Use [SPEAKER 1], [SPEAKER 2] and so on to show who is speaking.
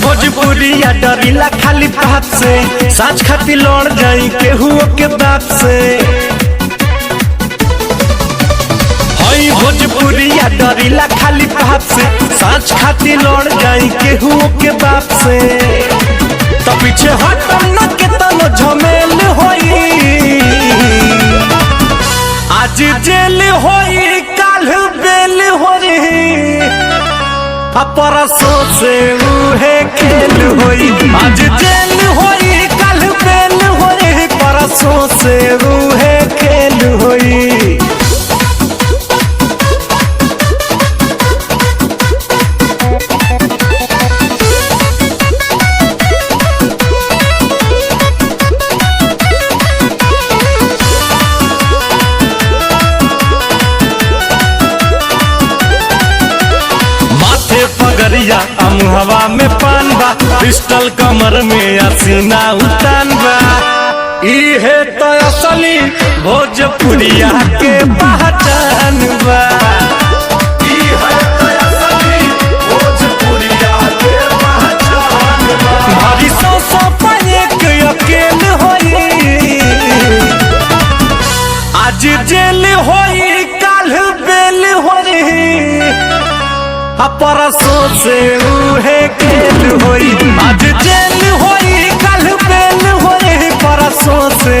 [SPEAKER 1] भोजपुरिया डरिला खाली बात से, साच खाती लड़ जाई केहू के बाप से। भोजपुरिया डरिला खाली बात से, साच खाती लड़ जाई केहू के बाप से। तो पीछे हटम न के तनो झमेल होई, आज जेल होई काल बेल होई, परसों से उहे खेल होई। आज जेल होई काल बेल होई, परसों से उहे खेल होई। पगरिया अमुहवा में पान बा, पिस्टल कमर में असीना उतान बा। इहे तो असली भोजपुरिया के पहचान बा। इहे तो असली भोजपुरिया के पहचान बा। भारी सौ एक अकेल होई, आज जेल होई काल बेल होई, परसों से उहे खेल होई। आज जेल होई काल बेल होई, परसों से